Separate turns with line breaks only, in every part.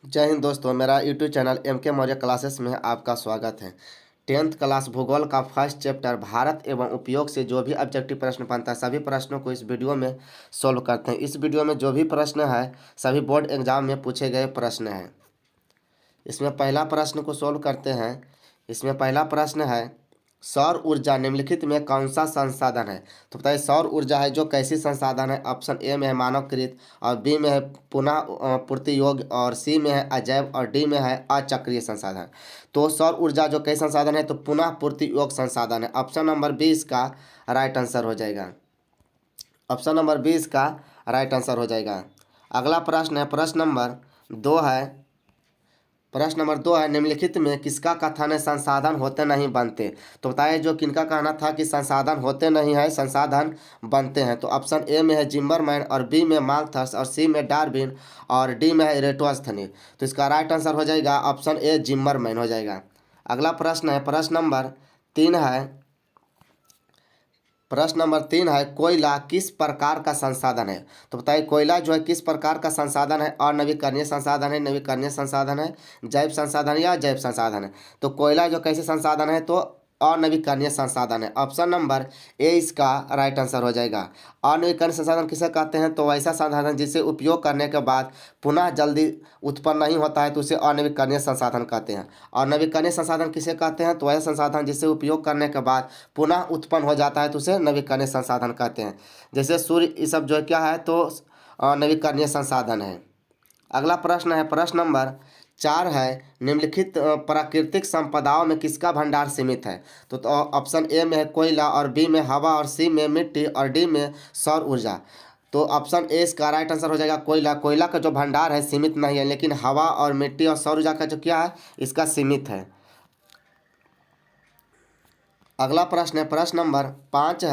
जय हिंद दोस्तों, मेरा YouTube channel MK Maurya classes में आपका स्वागत है। 10th क्लास भूगोल का फर्स्ट चैप्टर भारत एवं उपयोग से जो भी ऑब्जेक्टिव प्रश्न बनता है सभी प्रश्नों को इस वीडियो में सोल्व करते हैं। इस वीडियो में जो भी प्रश्न है सभी बोर्ड एग्जाम में पूछे गए प्रश्न हैं। इसमें पहला प्रश्न को सोल्व करते हैं। इसमें पहला प्रश्न है, सौर ऊर्जा निम्नलिखित में कौन सा संसाधन है? तो बताइए सौर ऊर्जा है जो कैसी संसाधन है? ऑप्शन ए में है मानवकृत, और बी में है पुनः पूर्ति योग्य, और सी में है अजैव, और डी में है अचक्रीय संसाधन। तो सौर ऊर्जा जो कई संसाधन है तो पुनः पूर्ति योग्य संसाधन है। ऑप्शन नंबर 20 का राइट आंसर हो जाएगा। ऑप्शन नंबर 20 का राइट आंसर हो जाएगा। अगला प्रश्न है, प्रश्न नंबर 2 है निम्नलिखित में किसका कथन है संसाधन होते नहीं बनते? तो बताइए जो किनका कहना था कि संसाधन होते नहीं है संसाधन बनते हैं। तो ऑप्शन ए में है जिम्बरमैन, और बी में माल्थस, और सी में डार्विन, और डी में है इरेटोस्थनीज। तो इसका राइट आंसर हो जाएगा ऑप्शन ए जिम्बरमैन हो जाएगा। अगला प्रश्न है, प्रश्न नंबर 3 है कोयला किस प्रकार का संसाधन है? तो बताइए कोयला जो है किस प्रकार का संसाधन है? अनवीकरणीय संसाधन है, नवीकरणीय संसाधन है, जैव संसाधन या जैव संसाधन है? तो कोयला जो कैसे संसाधन है तो अनवीकरणीय संसाधन है। ऑप्शन नंबर ए इसका राइट आंसर हो जाएगा। अनवीकरणीय संसाधन किसे कहते हैं? तो ऐसा संसाधन जिसे उपयोग करने के बाद पुनः जल्दी उत्पन्न नहीं होता है तो उसे अनवीकरणीय संसाधन कहते हैं। और नवीकरणीय संसाधन किसे कहते हैं? तो वह संसाधन जिसे उपयोग करने के बाद पुनः उत्पन्न हो जाता है तो उसे नवीकरणीय संसाधन कहते हैं। जैसे सूर्य, ये सब जो है क्या है तो नवीकरणीय संसाधन है। अगला प्रश्न है, प्रश्न नंबर 4 है निम्नलिखित प्राकृतिक संपदाओं में किसका भंडार सीमित है? तो ऑप्शन ए में है कोयला, और बी में हवा, और सी में मिट्टी, और डी में सौर ऊर्जा। तो ऑप्शन ए इसका राइट आंसर हो जाएगा कोयला। कोयला का जो भंडार है सीमित नहीं है, लेकिन हवा और मिट्टी और सौर ऊर्जा का जो क्या है इसका सीमित है। अगला प्रश्न है, प्रश्न नंबर 5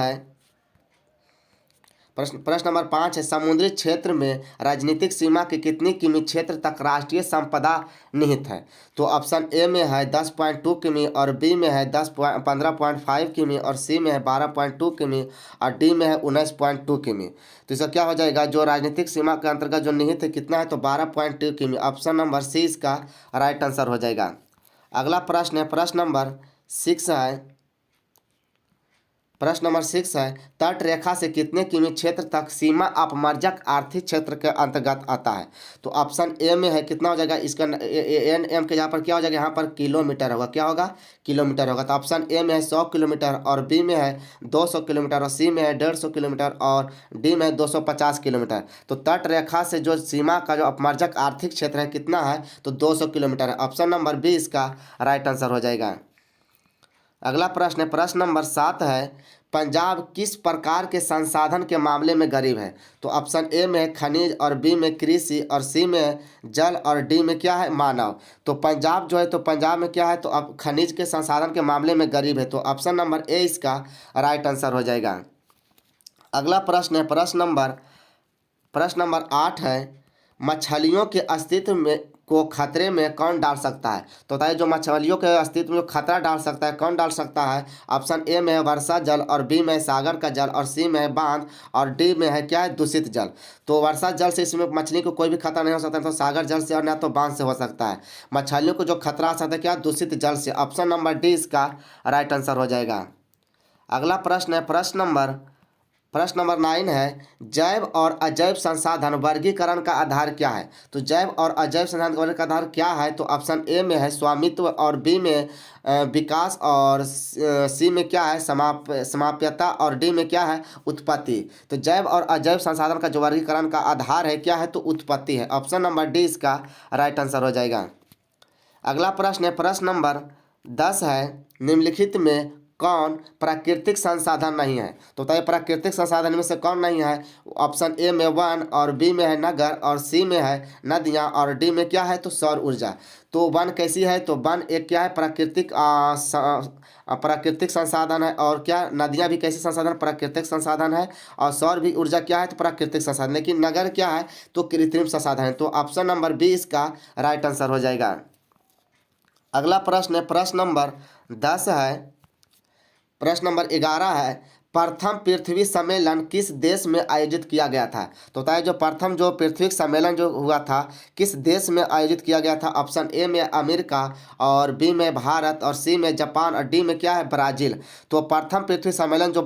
है समुद्री क्षेत्र में राजनीतिक सीमा की कितनी किमी क्षेत्र तक राष्ट्रीय संपदा निहित है? तो ऑप्शन ए में है 10.2 किमी, और बी में है 15.5 किमी, और सी में है 12.2 किमी, और डी में है 19.2 किमी। तो इसका क्या हो जाएगा जो राजनीतिक सीमा के अंतर्गत जो निहित है कितना है तो 12.2 किमी। ऑप्शन नंबर सी इसका राइट आंसर हो जाएगा। अगला प्रश्न है, प्रश्न नंबर 6 है तट रेखा से कितने किमी क्षेत्र तक सीमा अपमर्जक आर्थिक क्षेत्र के अंतर्गत आता है? तो ऑप्शन ए में है कितना हो जाएगा इसका एन एम के यहाँ पर क्या हो जाएगा, यहाँ पर किलोमीटर होगा, क्या होगा किलोमीटर होगा। तो ऑप्शन ए में है 100 किलोमीटर, और बी में है 200 किलोमीटर, और सी में है 150 किलोमीटर, और डी में है 250 किलोमीटर। तो तट रेखा से जो सीमा का जो अपमर्जक आर्थिक क्षेत्र है कितना है तो 200 किलोमीटर है। ऑप्शन नंबर बी इसका राइट आंसर हो जाएगा। अगला प्रश्न है, प्रश्न नंबर 7 है पंजाब किस प्रकार के संसाधन के मामले में गरीब है? तो ऑप्शन ए में है खनिज, और बी में कृषि, और सी में है जल, और डी में क्या है मानव। तो पंजाब जो है तो पंजाब में क्या है तो अब खनिज के संसाधन के मामले में गरीब है। तो ऑप्शन नंबर ए इसका राइट आंसर हो जाएगा। अगला प्रश्न है, प्रश्न नंबर 8 है मछलियों के अस्तित्व में को खतरे में कौन डाल सकता है? तो बताइए जो मछलियों के अस्तित्व में खतरा डाल सकता है कौन डाल सकता है? ऑप्शन ए में है वर्षा जल, और बी में है सागर का जल, और सी में है बांध, और डी में है क्या है दूषित जल। तो वर्षा जल से इसमें मछली को कोई भी खतरा नहीं हो सकता, तो सागर जल से और ना तो बांध से हो सकता है। मछलियों को जो खतरा आ सकता है क्या दूषित जल से। ऑप्शन नंबर डी इसका राइट आंसर हो जाएगा। अगला प्रश्न है, प्रश्न नंबर 9 है जैव और अजैव संसाधन वर्गीकरण का आधार क्या है? तो जैव और अजैव संसाधन का वर्गीकरण का आधार क्या है? तो ऑप्शन ए में है स्वामित्व, और बी में विकास, और सी में क्या है समाप्यता, और डी में क्या है उत्पत्ति। तो जैव और अजैव संसाधन का जो वर्गीकरण का आधार है क्या है तो उत्पत्ति है। ऑप्शन नंबर डी इसका राइट आंसर हो जाएगा। अगला प्रश्न है, प्रश्न नंबर 10 है निम्नलिखित में कौन प्राकृतिक संसाधन नहीं है? तो बताइए प्राकृतिक संसाधन में से कौन नहीं है? ऑप्शन ए में वन, और बी में है नगर, और सी में है नदियाँ, और डी में क्या है तो सौर ऊर्जा। तो वन कैसी है तो वन एक क्या है प्राकृतिक संसाधन है, और क्या नदियाँ भी कैसी संसाधन प्राकृतिक संसाधन है, और सौर भी ऊर्जा क्या है तो प्राकृतिक संसाधन। लेकिन नगर क्या है तो कृत्रिम संसाधन है। तो ऑप्शन नंबर बी इसका राइट आंसर हो जाएगा। अगला प्रश्न है, प्रश्न नंबर 11 है प्रथम पृथ्वी सम्मेलन किस देश में आयोजित किया गया था? तो बताइए जो प्रथम जो पृथ्वी सम्मेलन जो हुआ था किस देश में आयोजित किया गया था? ऑप्शन ए में अमेरिका, और बी में भारत, और सी में जापान, और डी में क्या है? ब्राज़ील। तो प्रथम पृथ्वी सम्मेलन जो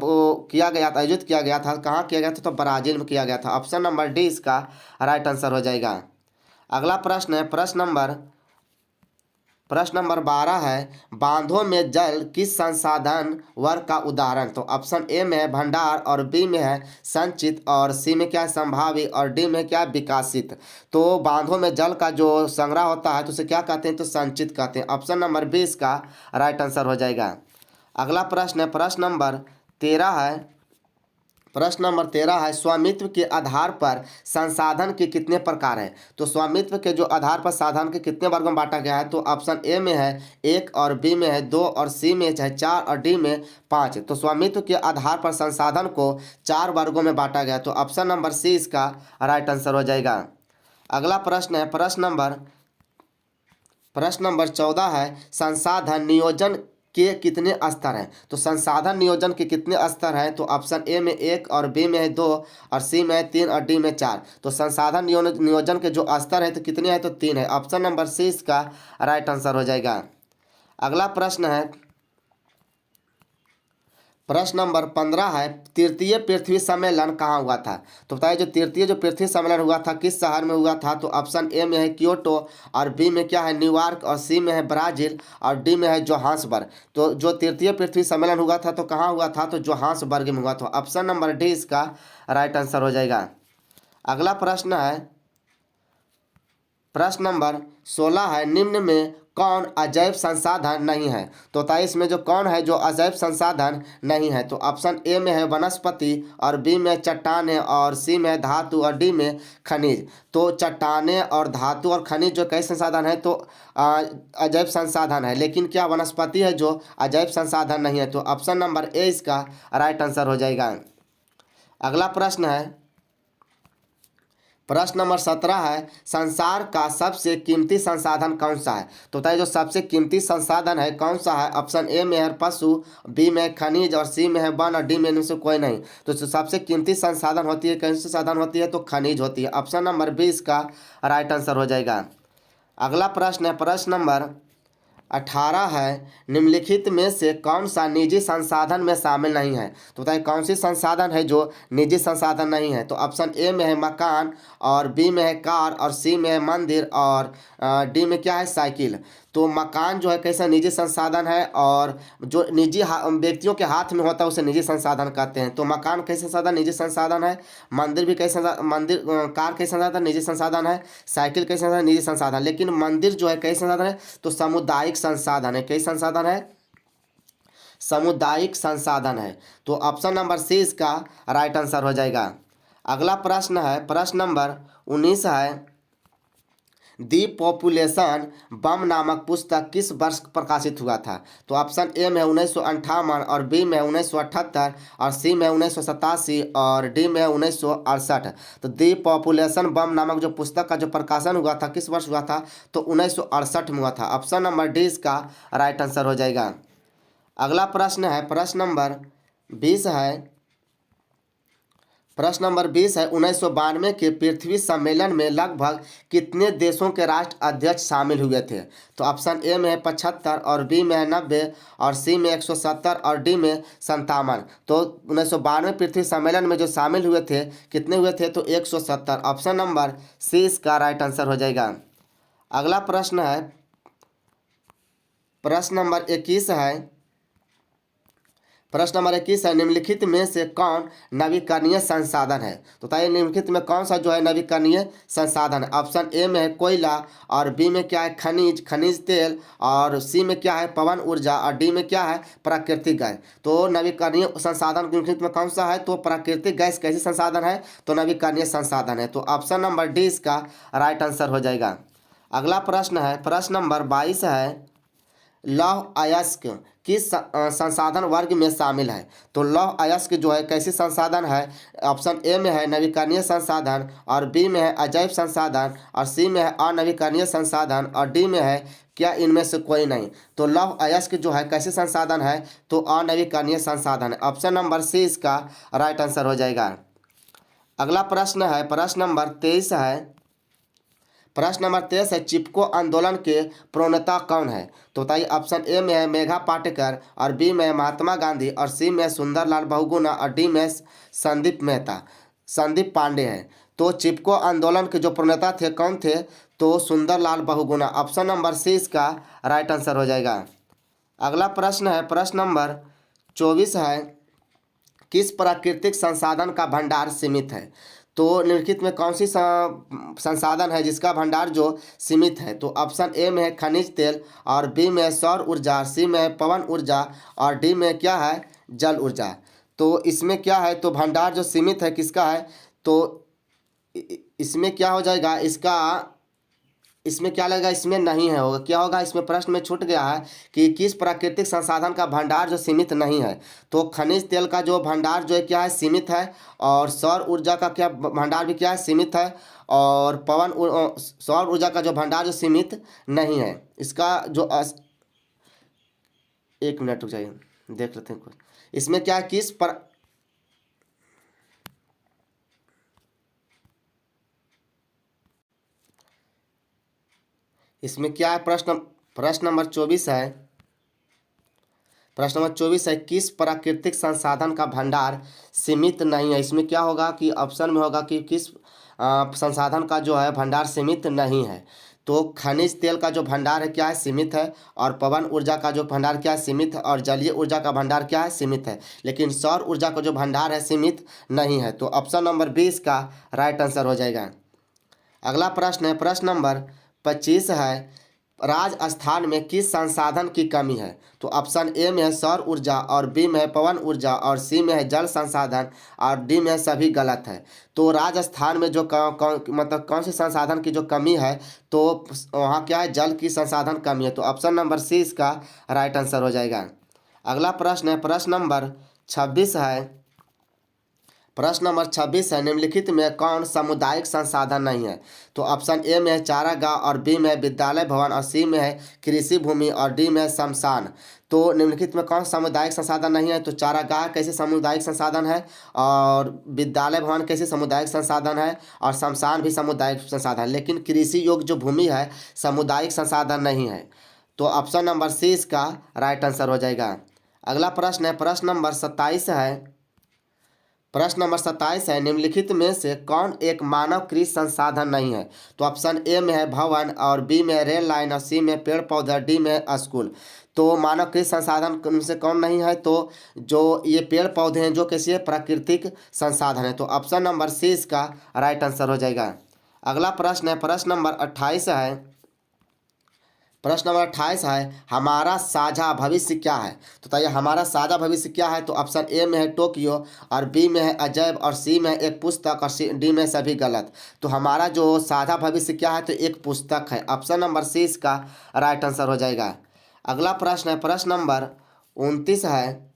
किया गया था, आयोजित किया गया था, कहाँ किया गया था? तो ब्राज़ील में किया गया था। ऑप्शन नंबर डी इसका राइट आंसर हो जाएगा। अगला प्रश्न है प्रश्न नंबर 12 है, बांधों में जल किस संसाधन वर्ग का उदाहरण? तो ऑप्शन ए में है भंडार, और बी में है संचित, और सी में क्या है? संभावी, और डी में क्या है? विकासित। तो बांधों में जल का जो संग्रह होता है तो उसे क्या कहते हैं? तो संचित कहते हैं। ऑप्शन नंबर 20 का राइट आंसर हो जाएगा। अगला प्रश्न है प्रश्न नंबर 13 है, स्वामित्व के आधार पर संसाधन के कितने प्रकार हैं? तो स्वामित्व के जो आधार पर साधन के कितने वर्गों में बांटा गया है? तो ऑप्शन ए में है 1, और बी में है 2, और सी में है 4, और डी में 5। तो स्वामित्व के आधार पर संसाधन को 4 वर्गों में बांटा गया है। तो ऑप्शन नंबर सी इसका राइट आंसर हो जाएगा। अगला प्रश्न है प्रश्न नंबर 14 है, संसाधन नियोजन के कितने स्तर हैं? तो संसाधन नियोजन के कितने स्तर हैं? तो ऑप्शन ए में 1, और बी में है 2, और सी में है 3, और डी में 4। तो संसाधन नियोजन के जो स्तर है तो कितने हैं? तो 3 है। ऑप्शन नंबर सी इसका राइट आंसर हो जाएगा। अगला प्रश्न नंबर 15 है, तृतीय पृथ्वी सम्मेलन कहाँ हुआ था? तो बताइए जो तृतीय जो पृथ्वी सम्मेलन हुआ था किस शहर में हुआ था? तो ऑप्शन ए में है क्योटो, और बी में क्या है? न्यूयॉर्क, और सी में है ब्राजील, और डी में है जोहान्सबर्ग। तो जो तृतीय पृथ्वी सम्मेलन हुआ था तो कहाँ हुआ था? तो जोहान्सबर्ग में हुआ था। ऑप्शन नंबर डी इसका राइट आंसर हो जाएगा। अगला प्रश्न नंबर 16 है, निम्न में कौन अजैव संसाधन नहीं है? तो बताइए इसमें जो कौन है जो अजैव संसाधन नहीं है? तो ऑप्शन ए में है वनस्पति, और बी में चट्टान है, और सी में धातु, और डी में खनिज। तो चट्टाने और धातु और खनिज जो कई संसाधन है तो अजैव संसाधन है, लेकिन क्या वनस्पति है जो अजैव संसाधन नहीं है? तो ऑप्शन नंबर ए इसका राइट आंसर हो जाएगा। अगला प्रश्न नंबर 17 है, संसार का सबसे कीमती संसाधन कौन सा है? तो बताइए जो सबसे कीमती संसाधन है कौन सा है? ऑप्शन ए में है पशु, बी में है खनिज, और सी में है वन, और डी में इनमें से कोई नहीं। तो जो सबसे कीमती संसाधन होती है कौन सी संसाधन होती है? तो खनिज होती है। ऑप्शन नंबर 20 का राइट आंसर हो जाएगा। अगला प्रश्न है प्रश्न नंबर 18 है, निम्नलिखित में से कौन सा निजी संसाधन में शामिल नहीं है? तो बताइए कौन सी संसाधन है जो निजी संसाधन नहीं है? तो ऑप्शन ए में है मकान, और बी में है कार, और सी में है मंदिर, और डी में क्या है? साइकिल। तो मकान जो है कैसा निजी संसाधन है, और जो निजी व्यक्तियों के हाथ में होता है उसे निजी संसाधन कहते हैं। तो मकान कैसे संसाधन? निजी संसाधन है। मंदिर भी कैसे कार कैसे संसाधन? निजी संसाधन है। साइकिल कैसे संसाधन? निजी संसाधन। लेकिन मंदिर जो है कैसे संसाधन है? तो सामुदायिक संसाधन है। कैसे संसाधन है? सामुदायिक संसाधन है। तो ऑप्शन नंबर सी इसका राइट आंसर हो जाएगा। अगला प्रश्न है प्रश्न नंबर 19 है, दी पॉपुलेशन बम नामक पुस्तक किस वर्ष प्रकाशित हुआ था? तो ऑप्शन ए में 1958, और बी में 1978, और सी में 1987, और डी में 1968। तो दी पॉपुलेशन बम नामक जो पुस्तक का जो प्रकाशन हुआ था किस वर्ष हुआ था? तो 1968 में हुआ था। ऑप्शन नंबर डी इसका राइट आंसर हो जाएगा। अगला प्रश्न है प्रश्न नंबर 20 है, प्रश्न नंबर 20 है, 1992 के पृथ्वी सम्मेलन में लगभग कितने देशों के राष्ट्र अध्यक्ष शामिल हुए थे? तो ऑप्शन ए में है 75, और बी में है 90, और सी में 170, और डी में 57। तो 1992 पृथ्वी सम्मेलन में जो शामिल हुए थे कितने हुए थे? तो 170। ऑप्शन नंबर सी इसका राइट आंसर हो जाएगा। अगला प्रश्न है प्रश्न नंबर 21 है, प्रश्न नंबर 21 है, निम्नलिखित में से कौन नवीकरणीय संसाधन है? तो बताइए निम्नलिखित में कौन सा जो है नवीकरणीय संसाधन है? ऑप्शन ए में है कोयला, और बी में क्या है? खनिज तेल, और सी में क्या है? पवन ऊर्जा, और डी में क्या है? प्राकृतिक गैस। तो नवीकरणीय संसाधन निम्नलिखित में कौन सा है? तो प्राकृतिक गैस कैसे संसाधन है? तो नवीकरणीय संसाधन है। तो ऑप्शन नंबर डी इसका राइट आंसर हो जाएगा। अगला प्रश्न है प्रश्न नंबर 22 है, लौह अयस्क किस संसाधन वर्ग में शामिल है? तो लौह अयस्क जो है कैसे संसाधन है? ऑप्शन ए में है नवीकरणीय संसाधन, और बी में है अजैव संसाधन, और सी में है अनवीकरणीय संसाधन, और डी में है क्या इनमें से कोई नहीं? तो लौह अयस्क जो है कैसे संसाधन है? तो अनवीकरणीय संसाधन है। ऑप्शन नंबर सी इसका राइट आंसर हो जाएगा। अगला प्रश्न है प्रश्न नंबर 23 है। प्रश्न नंबर 23 है, चिपको आंदोलन के प्रणेता कौन है? तो बताइए, ऑप्शन ए में है मेघा पाटेकर, और बी में है महात्मा गांधी, और सी में है सुंदरलाल बहुगुणा, और डी में संदीप पांडे है। तो चिपको आंदोलन के जो प्रणेता थे कौन थे? तो Sundarlal Bahuguna. Option number C इसका राइट आंसर हो जाएगा। अगला प्रश्न है प्रश्न नंबर 24 है, किस प्राकृतिक संसाधन का भंडार सीमित है? तो निम्नलिखित में कौन सी संसाधन है जिसका भंडार जो सीमित है? तो ऑप्शन ए में है खनिज तेल, और बी में है सौर ऊर्जा, सी में है पवन ऊर्जा, और डी में क्या है जल ऊर्जा। तो इसमें क्या है? तो भंडार जो सीमित है किसका है? तो इसमें क्या हो जाएगा इसका? इसमें क्या लगेगा? इसमें नहीं है, होगा क्या होगा? इसमें प्रश्न में छूट गया है कि किस प्राकृतिक संसाधन का भंडार जो सीमित नहीं है। तो खनिज तेल का जो भंडार जो है क्या है सीमित है, और सौर ऊर्जा का क्या भंडार भी क्या है सीमित है, और सौर ऊर्जा का जो भंडार जो सीमित नहीं है। इसका जो एक मिनट रुक जाइए, देख लेते हैं कुछ इसमें क्या है इसमें क्या है? प्रश्न नंबर 24 है। प्रश्न नंबर 24 है, किस प्राकृतिक संसाधन का भंडार सीमित नहीं है? इसमें क्या होगा कि ऑप्शन में होगा कि किस संसाधन का जो है भंडार सीमित नहीं है। तो खनिज तेल का जो भंडार है क्या है सीमित है, और पवन ऊर्जा का जो भंडार क्या है सीमित है, और जलीय ऊर्जा का भंडार क्या है सीमित है, लेकिन सौर ऊर्जा का जो भंडार है सीमित नहीं है। तो ऑप्शन नंबर 20 का राइट आंसर हो जाएगा। अगला प्रश्न है प्रश्न नंबर 25 है, राजस्थान में किस संसाधन की कमी है? तो ऑप्शन ए में है सौर ऊर्जा, और बी में है पवन ऊर्जा, और सी में है जल संसाधन, और डी में है सभी गलत है। तो राजस्थान में जो मतलब कौन से संसाधन की जो कमी है? तो वहाँ क्या है जल की संसाधन कमी है। तो ऑप्शन नंबर सी इसका राइट आंसर हो जाएगा। अगला प्रश्न है प्रश्न नंबर 26 है। प्रश्न नंबर 26 है, निम्नलिखित में कौन सामुदायिक संसाधन नहीं है? तो ऑप्शन ए में है चारागाह, और बी में है विद्यालय भवन, और सी में है कृषि भूमि, और डी में है शमशान। तो निम्नलिखित में कौन सामुदायिक संसाधन नहीं है? तो चारागाह कैसे सामुदायिक संसाधन है, और विद्यालय भवन कैसे सामुदायिक संसाधन है, और शमशान भी सामुदायिक संसाधन है, लेकिन कृषि योग्य जो भूमि है सामुदायिक संसाधन नहीं है। तो ऑप्शन नंबर सी इसका राइट आंसर हो जाएगा। अगला प्रश्न है प्रश्न नंबर 27 है। प्रश्न नंबर 27 है, निम्नलिखित में से कौन एक मानवकृत संसाधन नहीं है? तो ऑप्शन ए में है भवन, और बी में है रेल लाइन, और सी में पेड़ पौधा, डी में स्कूल। तो मानवकृत संसाधन में से कौन नहीं है? तो जो ये पेड़ पौधे हैं जो कैसे प्राकृतिक संसाधन है। तो ऑप्शन नंबर सी इसका राइट आंसर हो जाएगा। अगला प्रश्न है प्रश्न नंबर 28 है। प्रश्न नंबर 28 है, हमारा साझा भविष्य क्या है? तो बताइए हमारा साझा भविष्य क्या है? तो ऑप्शन ए में है टोक्यो, और बी में है अजैब, और सी में है एक पुस्तक, और डी में सभी गलत। तो हमारा जो साझा भविष्य क्या है? तो एक पुस्तक है। ऑप्शन नंबर सी इसका राइट आंसर हो जाएगा। अगला प्रश्न है प्रश्न नंबर 29 है,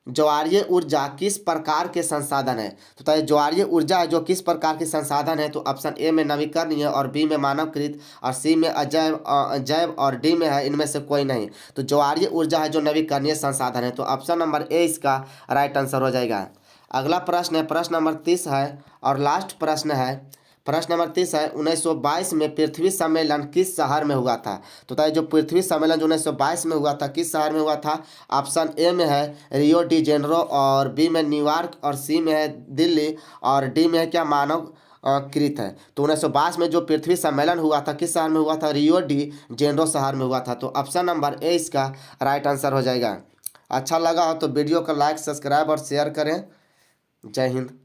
ज्वारीय ऊर्जा किस प्रकार के संसाधन है? तो बताइए ज्वारीय ऊर्जा है जो किस प्रकार के संसाधन है? तो ऑप्शन ए में नवीकरणीय, और बी में मानवकृत, और सी में जैव, और डी में है इनमें से कोई नहीं। तो ज्वारीय ऊर्जा है जो नवीकरणीय संसाधन है। तो ऑप्शन नंबर ए इसका राइट आंसर हो जाएगा। अगला प्रश्न है प्रश्न नंबर 30 है, और लास्ट प्रश्न है। प्रश्न नंबर 30 है, 1922 में पृथ्वी सम्मेलन किस शहर में हुआ था? तो बताइए जो पृथ्वी सम्मेलन जो 1922 में हुआ था किस शहर में हुआ था? ऑप्शन ए में है रियो डी जेनरो, और बी में न्यूयॉर्क, और सी में है दिल्ली, और डी में है क्या मानव कृत है। तो 1922 में जो पृथ्वी सम्मेलन हुआ था किस शहर में हुआ था? रियो डी जेनरो शहर में हुआ था। तो ऑप्शन नंबर ए इसका राइट आंसर हो जाएगा। अच्छा लगा हो तो वीडियो को लाइक सब्सक्राइब और शेयर करें। जय हिंद।